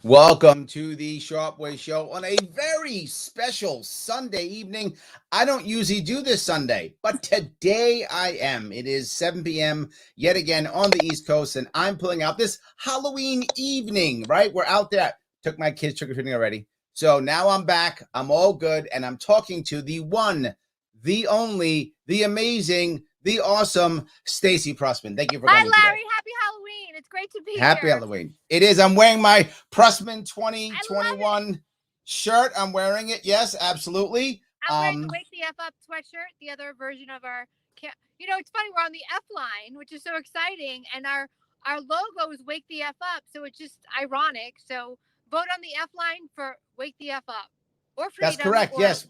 Welcome to the Sharpe Show on a very special Sunday evening. I don't usually do this Sunday, but today I am. It is 7 p.m. yet again on the East Coast, and I'm pulling out this Halloween evening, right? We're out there. Took my kids trick-or-treating already. So now I'm back. I'm all good, and I'm talking to the one, the only, the amazing, the awesome Stacey Prussman. Thank you for Hi, coming today. Larry. Happy Halloween. It's great to be Happy here. Halloween. It is. I'm wearing my Prussman I love it. 2021 shirt. I'm wearing it. Yes, absolutely. I'm wearing the Wake the F Up sweatshirt, the other version of our. It's funny. We're on the F line, which is so exciting, and our logo is Wake the F Up, so it's just ironic. So vote on the F line for Wake the F Up or freedom. That's correct. Yes.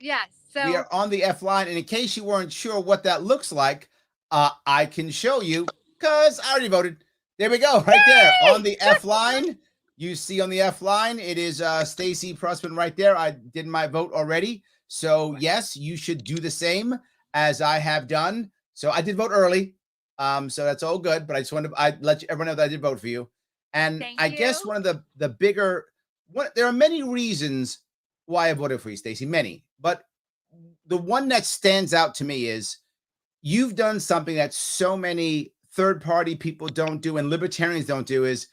Yes. So we are on the F line, and in case you weren't sure what that looks like, I can show you because I already voted. There we go, right there on the F line. You see on the F line, it is Stacey Prussman right there. I did my vote already. So yes, you should do the same as I have done. So I did vote early. So that's all good. But I just wanted to let everyone know that I did vote for you. And thank I you. guess one of the bigger there are many reasons why I voted for you, Stacey. Many. But the one that stands out to me is you've done something that so many third-party people don't do and libertarians don't do is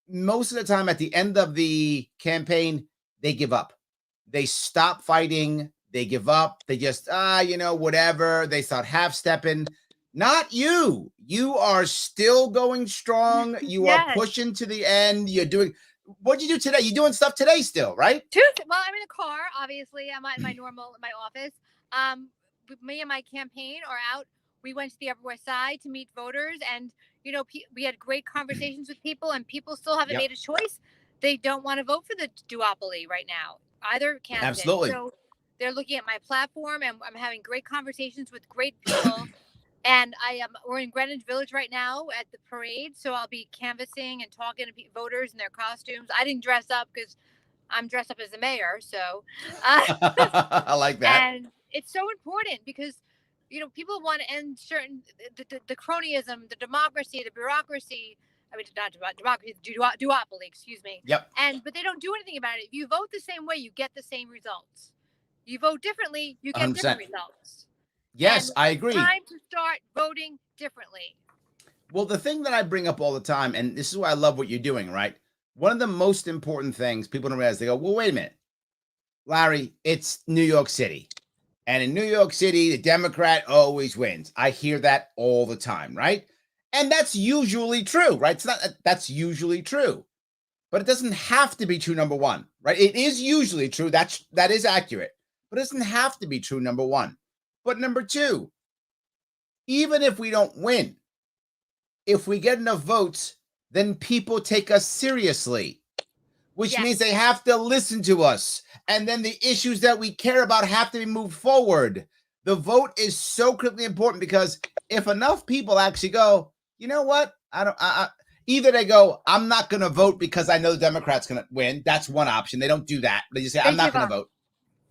most of the time at the end of the campaign, they give up. They stop fighting. They give up. They just, whatever. They start half-stepping. Not you. You are still going strong. You are pushing to the end. You're doing, what'd you do today? You're doing stuff today still, right? Well, I'm in a car, obviously. I'm at my office. Me and my campaign are out. We went to the Upper West Side to meet voters, and we had great conversations with people, and people still haven't made a choice. They don't want to vote for the duopoly right now, either candidate. Absolutely. So they're looking at my platform, and I'm having great conversations with great people. And we're in Greenwich Village right now at the parade, so I'll be canvassing and talking to voters in their costumes. I didn't dress up because I'm dressed up as the mayor, so I like that. And it's so important because people want to end certain the cronyism, the democracy, the bureaucracy. I mean, not democracy, duopoly. Excuse me. Yep. But they don't do anything about it. If you vote the same way, you get the same results. You vote differently, you get 100%. Different results. Yes, and I agree. It's time to start voting differently. Well, the thing that I bring up all the time, and this is why I love what you're doing, right? One of the most important things people don't realize, they go, well, wait a minute, Larry, it's New York City. And in New York City, the Democrat always wins. I hear that all the time, right? And that's usually true, right? That's usually true. But it doesn't have to be true, number one, right? It is usually true. That is accurate. But it doesn't have to be true, number one. But number two, even if we don't win, if we get enough votes, then people take us seriously, which means they have to listen to us. And then the issues that we care about have to be moved forward. The vote is so critically important because if enough people actually go, you know what? Either they go, I'm not going to vote because I know the Democrats going to win. That's one option. They don't do that. They just say, I'm not going to vote.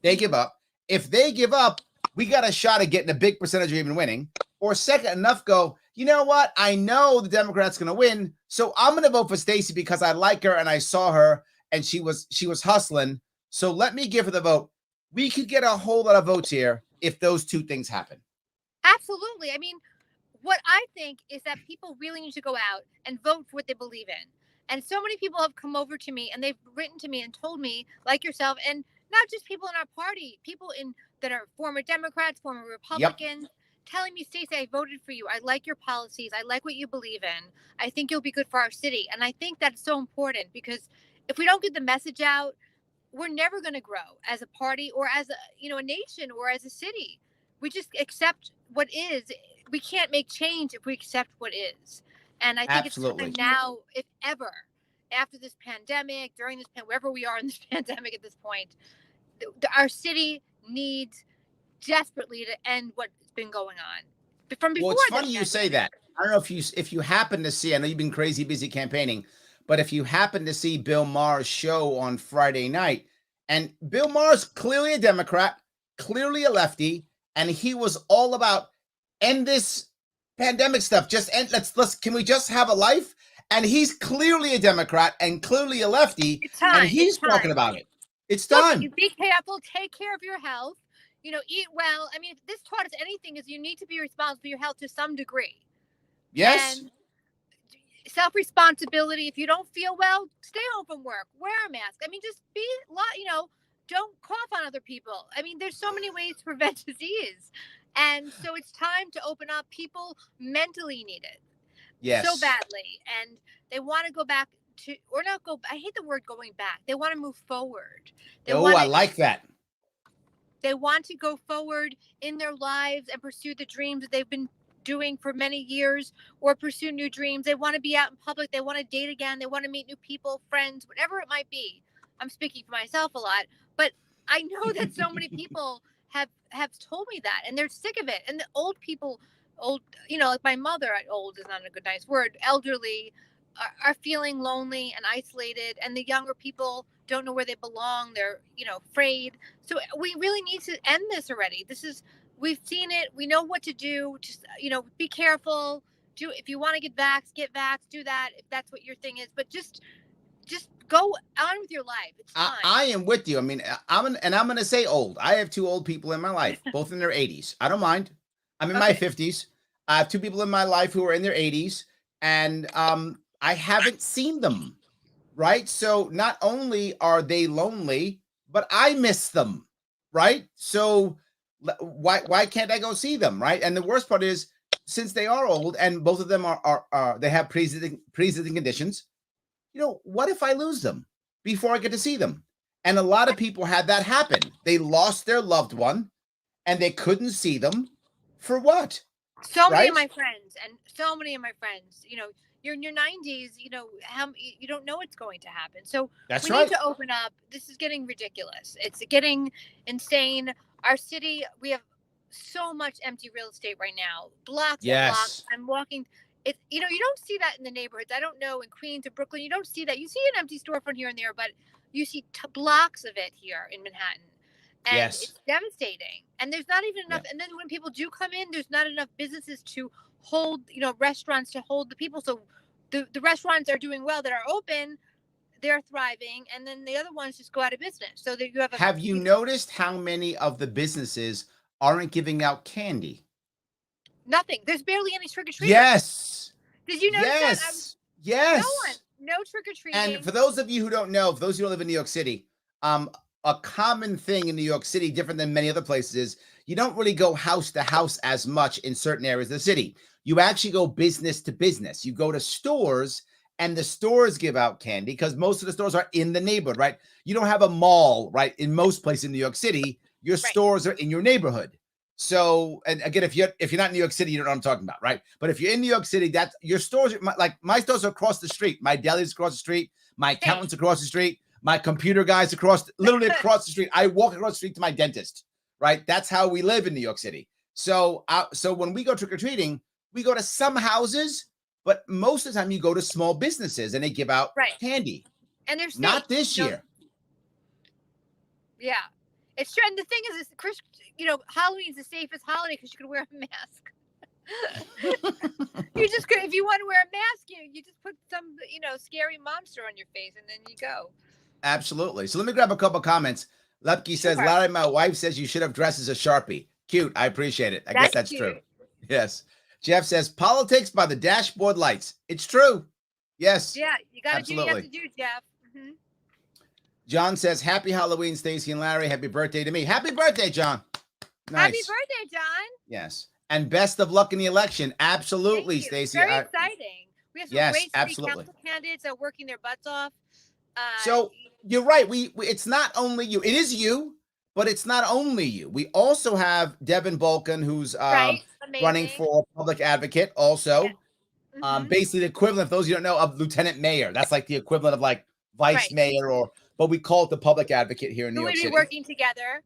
They give up. If they give up, we got a shot at getting a big percentage of even winning. Or second, enough go, you know what? I know the Democrats going to win, so I'm going to vote for Stacey because I like her and I saw her and she was hustling. So let me give her the vote. We could get a whole lot of votes here if those two things happen. Absolutely. I mean, what I think is that people really need to go out and vote for what they believe in. And so many people have come over to me and they've written to me and told me, like yourself, and not just people in our party, people that are former Democrats, former Republicans, telling me, Stacey, I voted for you. I like your policies. I like what you believe in. I think you'll be good for our city. And I think that's so important because if we don't get the message out, we're never going to grow as a party or as a nation or as a city. We just accept what is. We can't make change if we accept what is. And I think it's time now, if ever, after this pandemic, during this wherever we are in this pandemic at this point, our city needs desperately to end what's been going on from before. Well, it's funny you say that. I don't know if you happen to see, I know you've been crazy busy campaigning, but if you happen to see Bill Maher's show on Friday night, and Bill Maher's clearly a Democrat, clearly a lefty, and he was all about end this pandemic stuff. Just end. Can we just have a life? And he's clearly a Democrat and clearly a lefty. It's time. And he's It's time. talking about it. It's Look, time. be careful. Take care of your health. Eat well. I mean, if this taught us anything, is you need to be responsible for your health to some degree. Yes. And self-responsibility. If you don't feel well, stay home from work. Wear a mask. I mean, just be, don't cough on other people. I mean, there's so many ways to prevent disease. And so it's time to open up. People mentally need it. Yes. So badly. And they want to go back to, or not go, I hate the word going back. They want to move forward. I like that. They want to go forward in their lives and pursue the dreams that they've been doing for many years, or pursue new dreams. They want to be out in public. They want to date again. They want to meet new people, friends, whatever it might be. I'm speaking for myself a lot, but I know that so many people have told me that, and they're sick of it. And the old people, like my mother, old is not a nice word, elderly, are feeling lonely and isolated, and the younger people don't know where they belong. They're, afraid. So we really need to end this already. We've seen it. We know what to do. Just, be careful. If you want to get vaxxed, do that. If that's what your thing is, but just go on with your life. It's fine. I am with you. I mean, I'm going to say old. I have two old people in my life, both in their 80s. I don't mind. I'm in my 50s. I have two people in my life who are in their 80s, and I haven't seen them. Right. So not only are they lonely, but I miss them. Right. So why can't I go see them? Right. And the worst part is, since they are old and both of them are they have pre-existing conditions, what if I lose them before I get to see them? And a lot of people had that happen. They lost their loved one and they couldn't see them for what? So many of my friends, you're in your 90s, you don't know what's going to happen. So That's we right. need to open up. This is getting ridiculous. It's getting insane. Our city, we have so much empty real estate right now. Blocks and blocks. I'm walking. You don't see that in the neighborhoods. I don't know, in Queens or Brooklyn, you don't see that. You see an empty storefront here and there, but you see blocks of it here in Manhattan. And it's devastating. And there's not even enough. And then when people do come in, there's not enough businesses to hold, restaurants to hold the people. So the restaurants are doing well that are open, they're thriving. And then the other ones just go out of business. So that you have you noticed how many of the businesses aren't giving out candy? Nothing. There's barely any trick-or-treaters. Yes. Did you notice that? Yes. No trick-or-treating. And for those of you who don't know, for those who live in New York City, a common thing in New York City, different than many other places, is you don't really go house to house as much in certain areas of the city. You actually go business to business. You go to stores, and the stores give out candy because most of the stores are in the neighborhood, right? You don't have a mall, right? In most places in New York City, your stores are in your neighborhood. So, and again, if you're not in New York City, you don't know what I'm talking about, right? But if you're in New York City, that's your stores. Like my stores are across the street. My deli's across the street. My accountant's across the street. My computer guy's literally across the street. I walk across the street to my dentist, right? That's how we live in New York City. So when we go trick-or-treating, we go to some houses, but most of the time you go to small businesses and they give out candy. And there's not this year. Yeah, it's true. And the thing is, Halloween's the safest holiday because you can wear a mask. If you want to wear a mask, you just put some, scary monster on your face and then you go. Absolutely. So let me grab a couple comments. Lepke says, Larry, my wife says you should have dressed as a Sharpie. Cute. I appreciate it. I guess that's true. Yes. Jeff says, politics by the dashboard lights. It's true. Yes. Yeah, you got to do what you have to do, Jeff. Mm-hmm. John says, happy Halloween, Stacey and Larry. Happy birthday to me. Happy birthday, John. Nice. Happy birthday, John. Yes. And best of luck in the election. Absolutely, Stacey. Very exciting. We have some great city council candidates that are working their butts off. So you're right. It's not only you. It is you, but it's not only you. We also have Devin Balkan, who's running for public advocate also. Yes. Mm-hmm. Basically the equivalent, for those you don't know, of lieutenant mayor. That's like the equivalent of like vice mayor, but we call it the public advocate here in New York City. We'll be working together.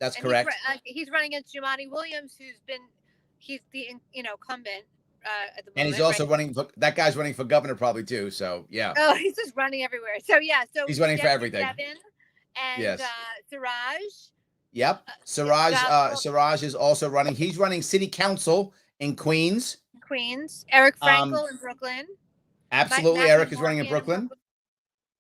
That's correct. He's running against Jumaane Williams, he's the incumbent at the moment. And he's also running. That guy's running for governor probably too. So yeah. Oh, he's just running everywhere. So yeah. So he's running for everything. Devin and Siraj. Yep. Siraj is also running. He's running city council in Queens. Eric Frankel in Brooklyn. Absolutely. Eric is running in Brooklyn.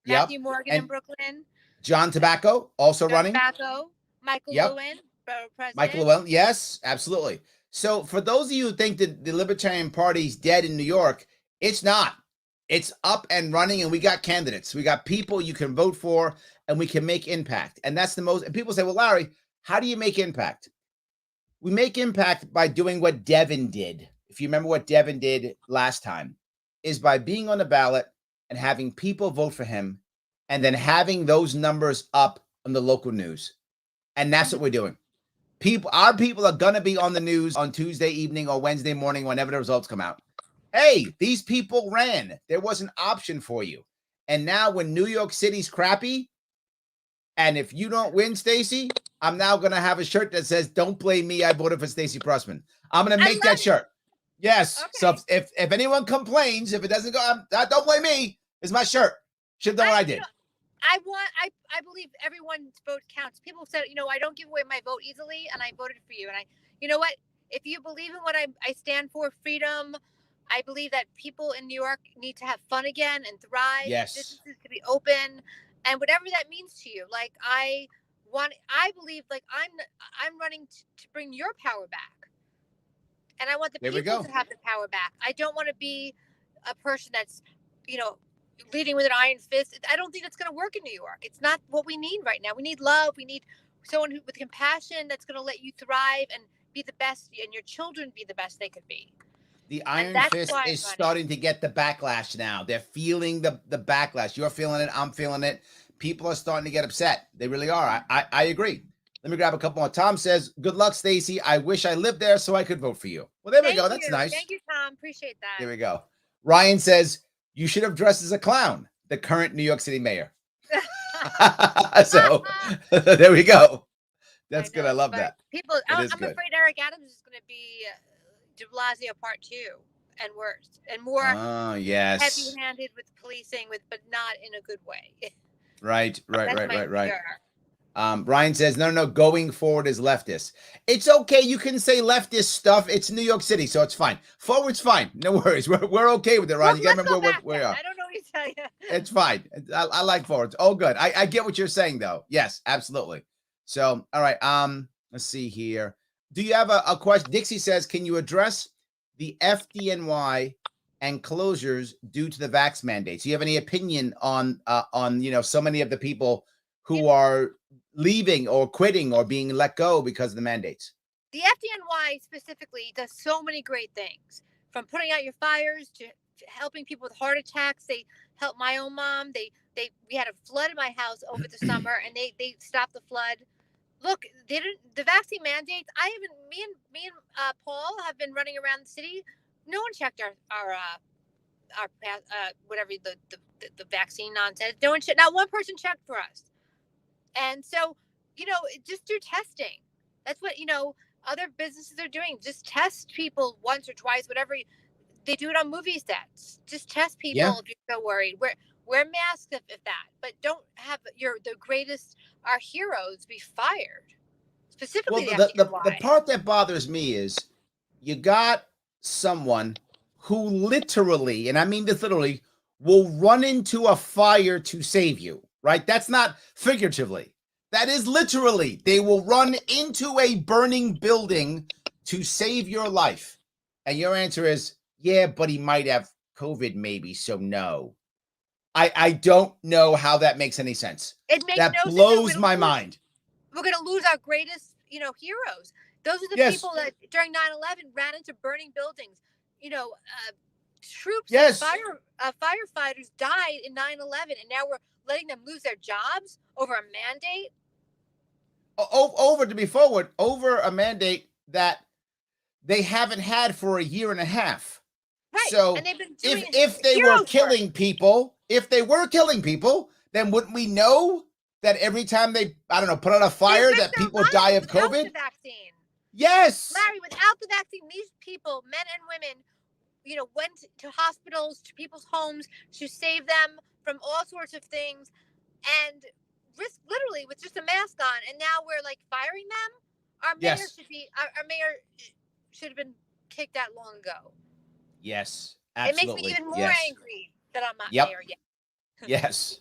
Yep. Matthew Morgan in And Brooklyn. John Tobacco also John running. Tobacco. Michael Yep. Lewin, president. Michael Llewellyn, yes, absolutely. So for those of you who think that the Libertarian Party's dead in New York, it's not. It's up and running, and we got candidates. We got people you can vote for, and we can make impact. And that's the most. And people say, well, Larry, how do you make impact? We make impact by doing what Devin did. If you remember what Devin did last time, is by being on the ballot and having people vote for him, and then having those numbers up on the local news. And that's what we're doing. Our people are gonna be on the news on Tuesday evening or Wednesday morning, whenever the results come out. Hey, these people ran. There was an option for you. And now when New York City's crappy, and if you don't win, Stacey, I'm now gonna have a shirt that says, "Don't blame me, I voted for Stacey Prussman." I'm gonna make that shirt. Yes. Okay. So if anyone complains, if it doesn't go, don't blame me. It's my shirt. Should have done what I did. I believe everyone's vote counts. People said, I don't give away my vote easily, and I voted for you. And you know what? If you believe in what I stand for, freedom, I believe that people in New York need to have fun again and thrive. Yes. Businesses to be open, and whatever that means to you. Like I believe, like I'm running to bring your power back, and I want the people to have the power back. I don't want to be a person that's, leading with an iron fist. I don't think that's going to work in New York. It's not what we need right now. We need love. We need someone with compassion that's going to let you thrive and be the best, and your children be the best they could be. The iron fist is starting to get the backlash now. They're feeling the backlash. You're feeling it. I'm feeling it. People are starting to get upset. They really are. I agree. Let me grab a couple more. Tom says, "Good luck, Stacey. I wish I lived there so I could vote for you." Well, there we go. That's nice. Thank you, Tom. Appreciate that. There we go. Ryan says, "You should have dressed as a clown, the current New York City mayor." So there we go. That's good. I love that. People, I'm afraid Eric Adams is going to be de Blasio Part 2 and worse and more heavy-handed with policing, but not in a good way. Right. Ryan says, no, going forward is leftist. It's okay. You can say leftist stuff. It's New York City, so it's fine. Forward's fine. No worries. We're okay with it, Ryan. You got to remember where we are. I don't know what to tell you. It's fine. I like forwards. Oh, good. I get what you're saying, though. Yes, absolutely. So, all right. Let's see here. Do you have a question? Dixie says, can you address the FDNY and closures due to the vax mandates? Do you have any opinion on so many of the people who are leaving or quitting or being let go because of the mandates? The FDNY specifically does so many great things, from putting out your fires to helping people with heart attacks. They helped my own mom. We had a flood in my house over the summer, and they stopped the flood. Look, the vaccine mandates. Me and Paul have been running around the city. No one checked our whatever the vaccine nonsense. Not one person checked for us. And so, just do testing. That's what, other businesses are doing. Just test people once or twice, whatever. They do it on movie sets. Just test people if you're so worried. Wear masks if that. But don't have our heroes be fired. Specifically, well, the part that bothers me is you got someone who literally, and I mean this literally, will run into a fire to save you. Right? That's not figuratively. That is literally. They will run into a burning building to save your life. And your answer is, yeah, but he might have COVID maybe, so no. I don't know how that makes any sense. It makes that blows my mind. We're going to lose our greatest, heroes. Those are the people that during 9/11 ran into burning buildings. Troops and firefighters died in 9/11, and now we're letting them lose their jobs over a mandate? Over a mandate that they haven't had for a year and a half. Right. So and they've been doing if they were killing people, then wouldn't we know that every time they, put out a fire that people die of COVID? The vaccine. Yes. Larry, without the vaccine, these people, men and women, went to hospitals, to people's homes to save them from all sorts of things, and risk literally with just a mask on. And now we're like firing them. Our mayor should have been kicked out long ago. Yes, absolutely. It makes me even more angry. that I'm not Yep. there yet. Yes.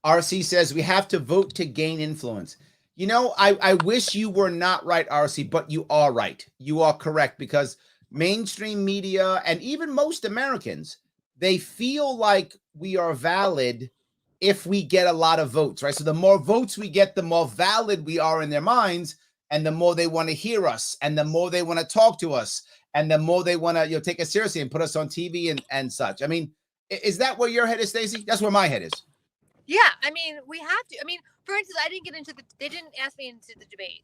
RC says we have to vote to gain influence. You know, I wish you were not right, RC, but you are right. You are correct, because mainstream media and even most Americans, they feel like we are valid if we get a lot of votes, right? So the more votes we get, the more valid we are in their minds, and the more they want to hear us, and the more they want to talk to us, and the more they want to, take us seriously and put us on TV and such. I mean, is that where your head is, Stacey? That's where my head is. Yeah, I mean, we have to. I mean, for instance, they didn't ask me into the debate.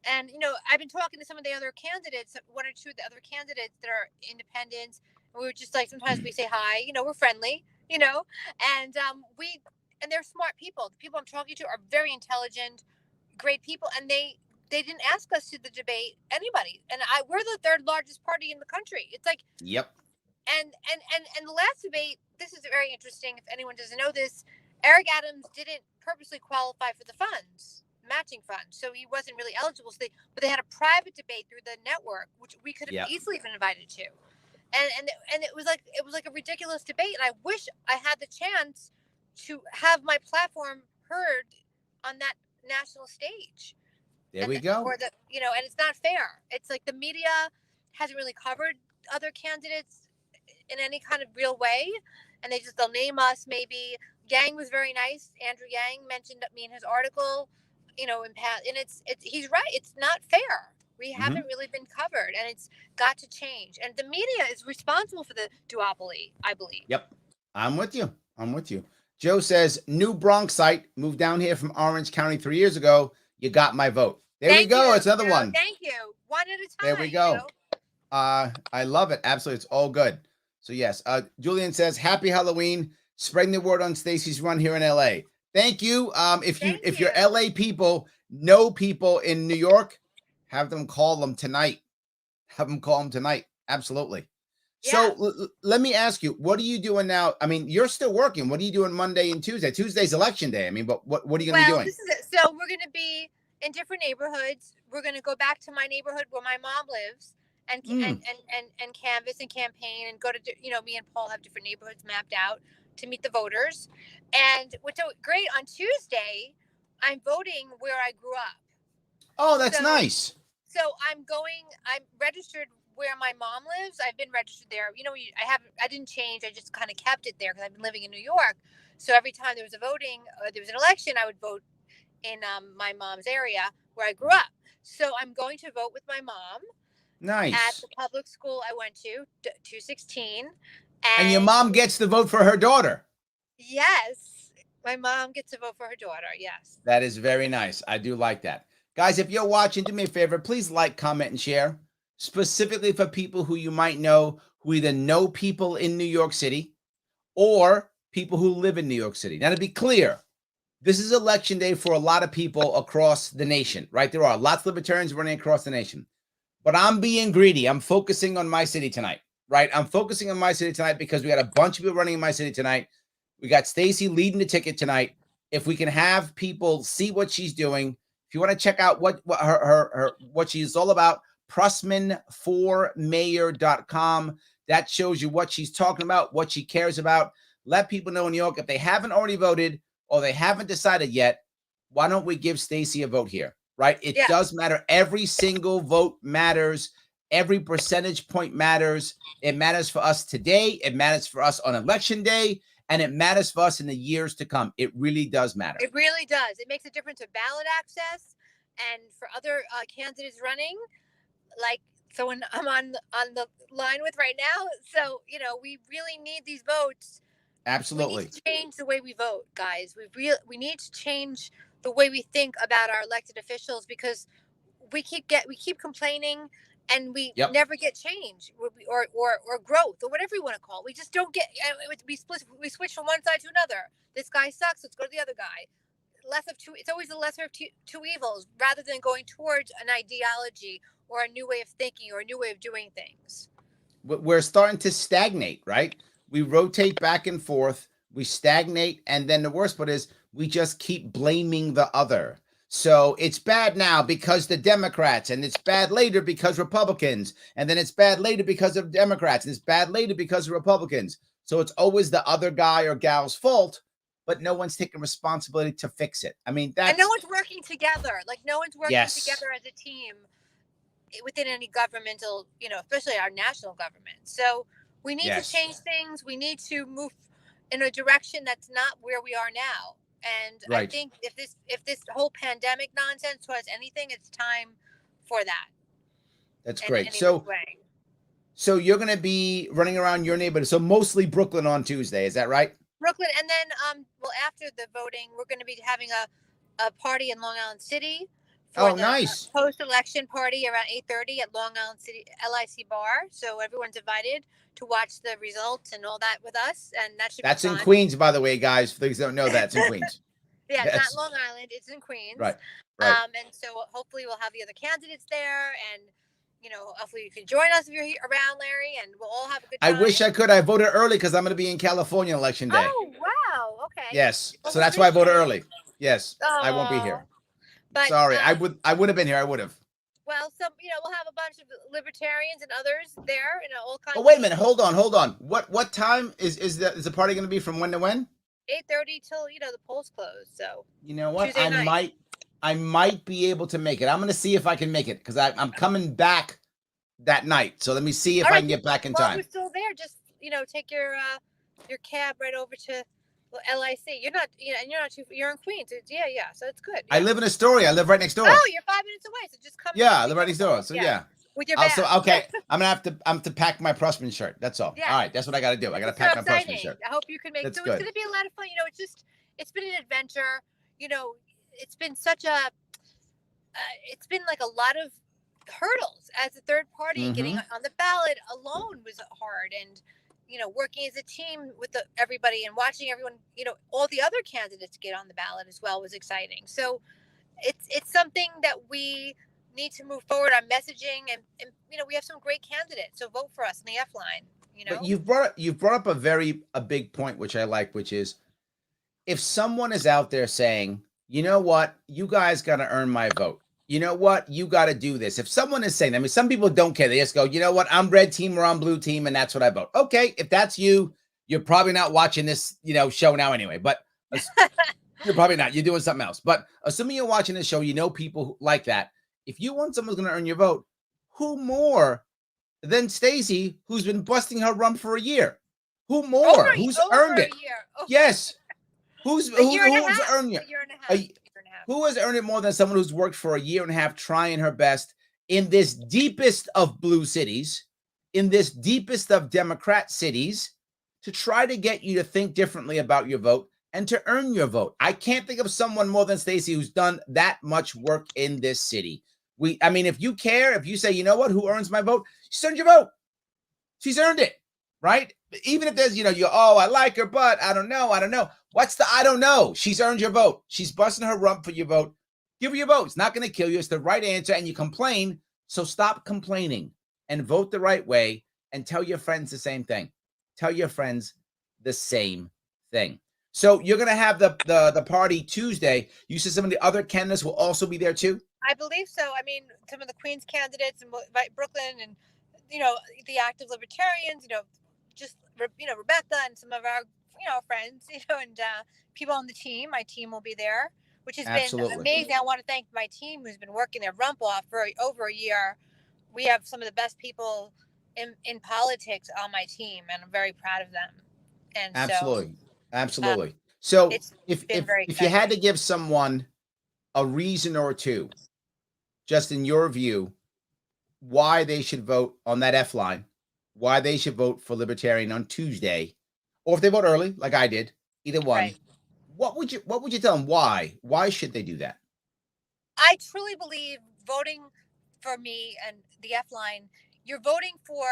And, I've been talking to some of the other candidates, one or two of the other candidates that are independents. And we were just like, sometimes we say hi, we're friendly, and and they're smart people. The people I'm talking to are very intelligent, great people. And they didn't ask us to the debate anybody. And we're the third largest party in the country. It's like, Yep. And the last debate, this is very interesting. If anyone doesn't know this, Eric Adams didn't purposely qualify for the matching funds, so he wasn't really eligible. But they had a private debate through the network, which we could have easily been invited to, and it was like a ridiculous debate. And I wish I had the chance to have my platform heard on that national stage. There we go. And it's not fair. It's like the media hasn't really covered other candidates in any kind of real way, and they'll name us maybe. Yang was very nice. Andrew Yang mentioned me in his article, and he's right. It's not fair. We haven't really been covered, and it's got to change. And the media is responsible for the duopoly, I believe. Yep, I'm with you. Joe says, new Bronxite, moved down here from Orange County 3 years ago. You got my vote. There we go. It's another one. Thank you. One at a time. There we go. I love it. Absolutely. It's all good. So yes, Julian says, happy Halloween. Spreading the word on Stacey's run here in LA. Thank you. If your LA people know people in New York, have them call them tonight. Absolutely. Yeah. So let me ask you, what are you doing now? I mean, you're still working. What are you doing Monday and Tuesday? Tuesday's election day. I mean, but what are you going to be doing? This is it. So we're going to be in different neighborhoods. We're going to go back to my neighborhood where my mom lives and canvass and campaign and go to, me and Paul have different neighborhoods mapped out to meet the voters. And what's so great, on Tuesday, I'm voting where I grew up. Oh, that's nice. So I'm registered where my mom lives. I've been registered there. I didn't change. I just kind of kept it there because I've been living in New York. So every time there was an election, I would vote in my mom's area where I grew up. So I'm going to vote with my mom. Nice. At the public school I went to, 216. And your mom gets to vote for her daughter. Yes. My mom gets to vote for her daughter. Yes. That is very nice. I do like that. Guys, if you're watching, do me a favor. Please like, comment, and share. Specifically for people who you might know, who either know people in New York City or people who live in New York City. Now, to be clear, this is election day for a lot of people across the nation, right? There are lots of libertarians running across the nation. But I'm being greedy. I'm focusing on my city tonight. Right. I'm focusing on my city tonight because we got a bunch of people running in my city tonight. We got Stacey leading the ticket tonight. If we can have people see what she's doing, if you want to check out what she's all about, Prussman4mayor.com. That shows you what she's talking about, what she cares about. Let people know in New York, if they haven't already voted or they haven't decided yet, why don't we give Stacey a vote here? Right. It does matter. Every single vote matters. Every percentage point matters. It matters for us today. It matters for us on election day. And it matters for us in the years to come. It really does matter. It really does. It makes a difference of ballot access and for other candidates running, like someone I'm on the line with right now. So, we really need these votes. Absolutely. We need to change the way we vote, guys. We need to change the way we think about our elected officials, because we keep complaining and we never get change or growth or whatever you want to call it. We just don't get. We switch from one side to another. This guy sucks. Let's go to the other guy. Less of two. It's always the lesser of two evils, rather than going towards an ideology or a new way of thinking or a new way of doing things. We're starting to stagnate, right? We rotate back and forth. We stagnate, and then the worst part is we just keep blaming the other. So it's bad now because the Democrats, and it's bad later because Republicans, and then it's bad later because of Democrats, and it's bad later because of Republicans. So it's always the other guy or gal's fault, but no one's taking responsibility to fix it. I mean, And no that's one's working together. Like no one's working yes, together as a team within any governmental, especially our national government. So we need to yes, change things. We need to move in a direction that's not where we are now. And I right. think if this whole pandemic nonsense was anything, it's time for that That's in great. any which So way. so you're gonna be running around your neighborhood. So mostly Brooklyn on Tuesday, is that right? Brooklyn, and then well, after the voting, we're going to be having a party in Long Island City for Oh, the nice. post-election party around 8:30 at Long Island City LIC Bar. So everyone's invited to watch the results and all that with us, and that should be That's in fun. Queens, by the way, guys. For those who don't know that, it's in Queens. Yeah, it's not Yes. Long Island; it's in Queens. Right. Right. And so hopefully we'll have the other candidates there, and hopefully you can join us if you're around, Larry, and we'll all have a good I time. wish I could. I voted early because I'm going to be in California election day. Oh wow! Okay. Yes. Well, So we that's why I voted appreciate early. it. Yes. I won't be Oh, here. but Sorry. I would have been here. I would have. well, we'll have a bunch of libertarians and others there, all kinds. Oh, wait a minute. Hold on. What time is the party going to be from when to when? 8:30 till the polls close. So You know what? Tuesday night. I might be able to make it. I'm going to see if I can make it because I'm coming back that night. So let me see if All I right, can get back in Well, time. we're still there. Just take your cab right over to LIC. You're not and you're not too. You're in Queens. Yeah. So it's good. I Yeah. live in Astoria. I live right next door. Oh, you're 5 minutes away. So just come. Yeah, I live right next door. So yeah. With your bag. Also, okay, I'm to pack my Prussman shirt. That's all. Yeah. All right, that's what I got to do. I got to It's pack so my Prussman exciting. shirt. I hope you can make. That's So good. it's going to be a lot of fun. It's been an adventure. It's been such a. It's been like a lot of hurdles as a third party. Getting on the ballot alone was hard, and working as a team with everybody and watching everyone, all the other candidates get on the ballot as well was exciting. So it's something that we need to move forward on messaging, and we have some great candidates. So vote for us in the F line. But you've brought up a big point, which I like, which is if someone is out there saying, you know what, you guys got to earn my vote. You know what, you got to do this. If someone is saying, I mean, some people don't care. They just go, you know what, I'm red team or I'm blue team, and that's what I vote. Okay, if that's you, you're probably not watching this, show now anyway. But you're probably not. You're doing something else. But assuming you're watching this show, people like that. If you want someone's going to earn your vote, who more than Stacey, who's been busting her rump for a year? Who more? Who's earned it? Yes. Who's earned it? A year and a half. Who has earned it more than someone who's worked for a year and a half trying her best in this deepest of blue cities, in this deepest of Democrat cities, to try to get you to think differently about your vote and to earn your vote? I can't think of someone more than Stacey who's done that much work in this city. If you care, if you say, you know what, who earns my vote? She's earned your vote. She's earned it, right? Even if there's, I like her, but I don't know. What's the I don't know? She's earned your vote. She's busting her rump for your vote. Give her your vote. It's not going to kill you. It's the right answer. And you complain. So stop complaining and vote the right way and tell your friends the same thing. Tell your friends the same thing. So you're going to have the party Tuesday. You said some of the other candidates will also be there too? I believe so. I mean, some of the Queens candidates and Brooklyn and, the active libertarians, just, Rebecca and some of our, friends, and people on the team. My team will be there, which has been amazing. I want to thank my team who's been working their rump off for over a year. We have some of the best people in politics on my team, and I'm very proud of them. And Absolutely. So if you had to give someone a reason or two, just in your view, why they should vote on that F line, why they should vote for Libertarian on Tuesday, or if they vote early, like I did, either one, right. What would you tell them? Why should they do that? I truly believe voting for me and the F line, you're voting for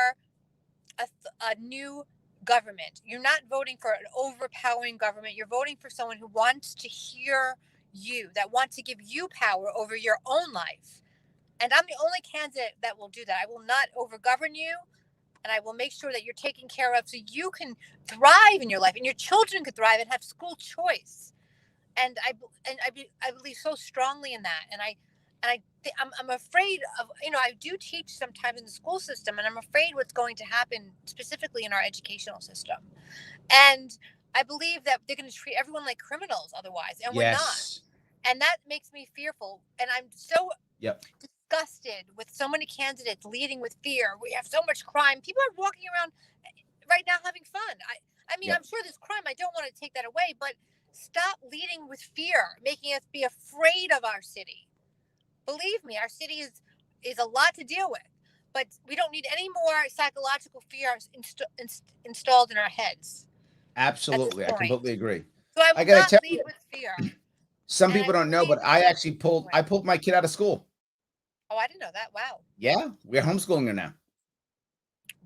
a new government. You're not voting for an overpowering government. You're voting for someone who wants to hear you, that wants to give you power over your own life. And I'm the only candidate that will do that. I will not overgovern you, and I will make sure that you're taken care of so you can thrive in your life and your children can thrive and have school choice. And I believe so strongly in that. And I'm afraid of, I do teach sometimes in the school system, and I'm afraid what's going to happen specifically in our educational system. And I believe that they're going to treat everyone like criminals otherwise, and we're not. Yes. And that makes me fearful. And I'm so Yep. disgusted with so many candidates leading with fear. We have so much crime. People are walking around right now having fun. I mean, Yep. I'm sure there's crime. I don't want to take that away, but stop leading with fear, making us be afraid of our city. Believe me, our city is a lot to deal with, but we don't need any more psychological fear installed in our heads. Absolutely. I completely agree. So I I will gotta not tell lead you, with fear. some And people I don't know, believe but I actually pulled my kid out of school. Oh, I didn't know that. Wow. Yeah, we're homeschooling her now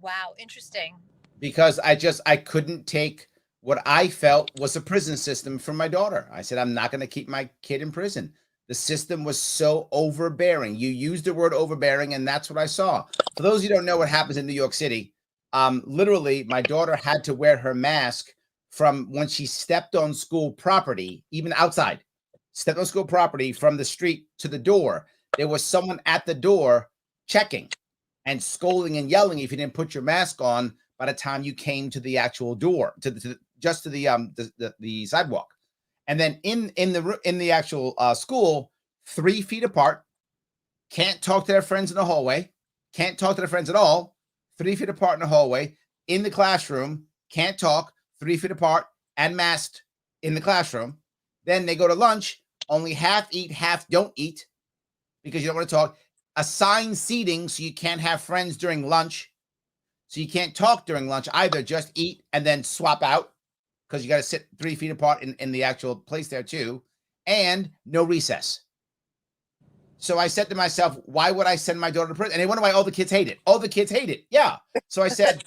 Wow. Interesting. because I couldn't take what I felt was a prison system for my daughter. I said, I'm not going to keep my kid in prison. The system was so overbearing. You used the word overbearing, and that's what I saw. For those who don't know what happens in New York City, literally, my daughter had to wear her mask from when she stepped on school property, even outside, stepped on school property from the street to the door. There was someone at the door checking and scolding and yelling if you didn't put your mask on by the time you came to the actual door, to the sidewalk. And then in the actual school, 3 feet apart, can't talk to their friends in the hallway, can't talk to their friends at all, 3 feet apart in the hallway, in the classroom, can't talk, 3 feet apart, and masked in the classroom. Then they go to lunch, only half eat, half don't eat because you don't want to talk. Assigned seating so you can't have friends during lunch. So you can't talk during lunch either, just eat and then swap out because you got to sit 3 feet apart in the actual place there too, and no recess. So I said to myself, why would I send my daughter to prison? And they wonder why all the kids hate it. All the kids hate it. Yeah. So I said,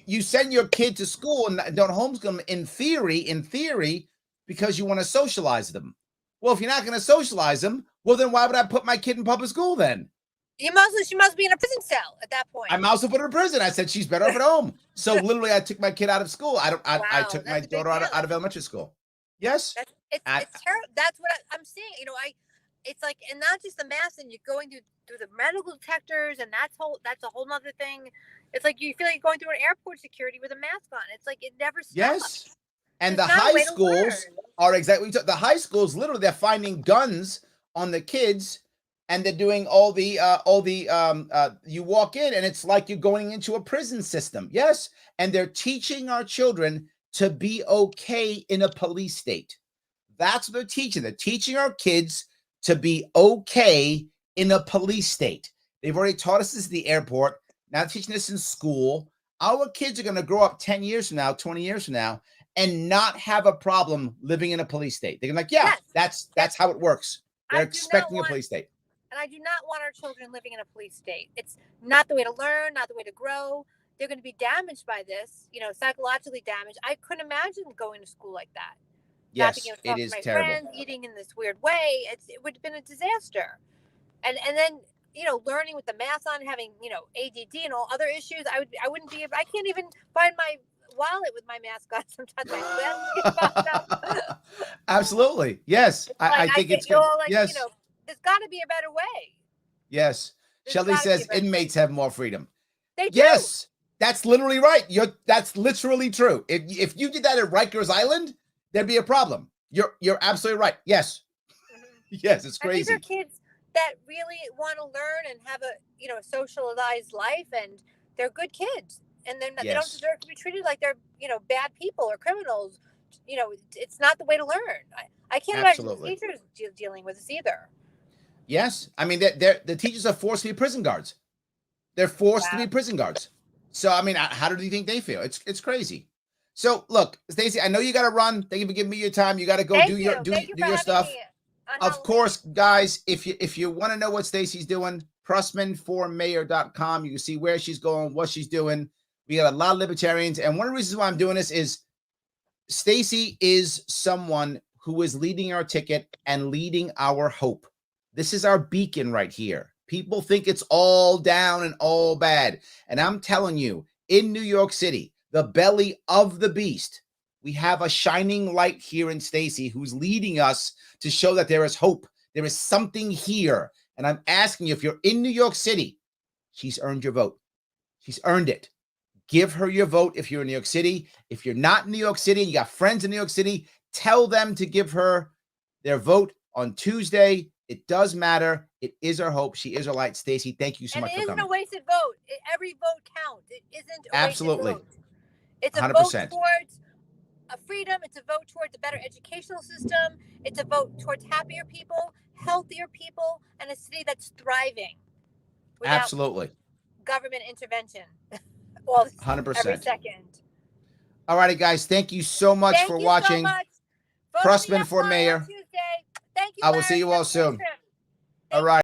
you send your kid to school and don't homeschool them in theory, because you want to socialize them. Well, if you're not going to socialize them, well, then why would I put my kid in public school then? She must be in a prison cell at that point. I also put her in prison. I said she's better off at home. So literally, I took my kid out of school. I took my daughter out of elementary school. Yes, it's terrible. That's what I'm seeing. It's like, and not just the mask, and you're going through the medical detectors, and that's a whole nother thing. It's like you feel like you're going through an airport security with a mask on. It's like it never stops. Yes, and the high schools are exactly the high schools. Literally, they're finding guns on the kids. And they're doing all the you walk in and it's like you're going into a prison system. Yes. And they're teaching our children to be okay in a police state. That's what they're teaching. They're teaching our kids to be okay in a police state. They've already taught us this at the airport. Now they're teaching this in school. Our kids are going to grow up 10 years from now, 20 years from now, and not have a problem living in a police state. They're like, yeah, yes. That's how it works. They're expecting a police state. And I do not want our children living in a police state. It's not the way to learn, not the way to grow. They're going to be damaged by this, psychologically damaged. I couldn't imagine going to school like that. Yes, it is terrible. Friends, eating in this weird way. It would have been a disaster. And then, learning with the mask on, having, ADD and all other issues. I can't even find my wallet with my mask on. Sometimes my Absolutely. Yes. I think it's good. Yes. There's got to be a better way. Yes. Shelley says inmates have more freedom. They do. Yes. That's literally right. That's literally true. If you did that at Rikers Island, there'd be a problem. You're absolutely right. Yes. Mm-hmm. Yes, it's crazy. And these are kids that really want to learn and have a socialized life, and they're good kids, and they don't deserve to be treated like they're bad people or criminals. It's not the way to learn. I can't imagine the teachers dealing with this either. Yes. I mean, the teachers are forced to be prison guards. They're forced to be prison guards. So, I mean, how do you think they feel? It's crazy. So, look, Stacey, I know you got to run. Thank you for giving me your time. You got to go do your stuff. Of course, guys, if you want to know what Stacey's doing, Prussman4mayor.com. You can see where she's going, what she's doing. We got a lot of libertarians. And one of the reasons why I'm doing this is Stacey is someone who is leading our ticket and leading our hope. This is our beacon right here. People think it's all down and all bad. And I'm telling you, in New York City, the belly of the beast, we have a shining light here in Stacey who's leading us to show that there is hope. There is something here. And I'm asking you, if you're in New York City, she's earned your vote. She's earned it. Give her your vote if you're in New York City. If you're not in New York City and you got friends in New York City, tell them to give her their vote on Tuesday. It does matter. It is our hope. She is our light. Stacey, thank you so much for And it coming. isn't a wasted vote. Every vote counts. It isn't a Absolutely. wasted vote. It's a 100%. vote towards a freedom. It's a vote towards a better educational system. It's a vote towards happier people, healthier people, and a city that's thriving without Absolutely. government intervention. Well, 100%. every second. All righty, guys. Thank you so much Thank for you watching. so much. Vote Prussman me for FY mayor. on Tuesday. Thank you, I will see Larry. you Have all a great soon. trip. All right.